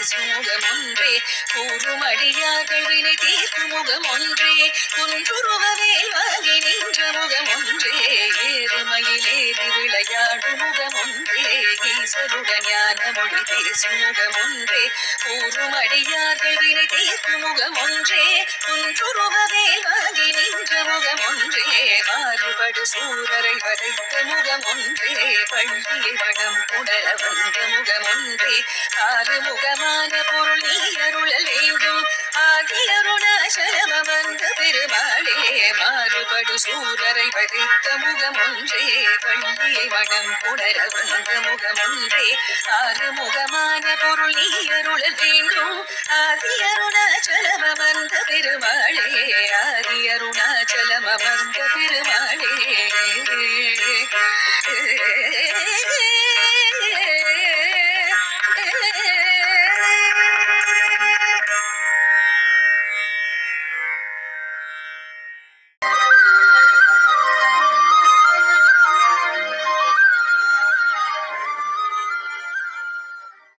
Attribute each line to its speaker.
Speaker 1: பேசும் முகம் ஒன்றே கூறும் அடியார்கள் வினை தீர்க்கும் முகம் ஒன்றே குன்றுருவவேல் வாங்கி நின்ற முகம் ஒன்றே ஏறுமையிலேறி விளையாடும் முகம் ஒன்றே ஈசருடன் ஞான மொழி பேசும் முகம் ஒன்றே கூறும் அடியார்கள் வினை தீர்க்கும் முகம் ஒன்றே குன்றுருவவேல் வாங்கி நின்ற முகம் ஒன்றே மாறுபடு சூரரை வதைத்த முகம் ஒன்றே பள்ளியை வனம் புணர வந்த முகம் ஒன்றே ஆறுமுகமான பொருள் நீ அருளல் வேண்டும் ஆகியருணாசலம் அமர்ந்த பெருமாளே மாறுபடு சூரரை வதைத்த முகம் ஒன்றே பள்ளியை வனம் புணர வந்த முகம் ஒன்றே ஆறுமுகமான பொருள் நீ அருளல் வேண்டும் ஆகியருணாசலம் அமர்ந்த பெருமாளே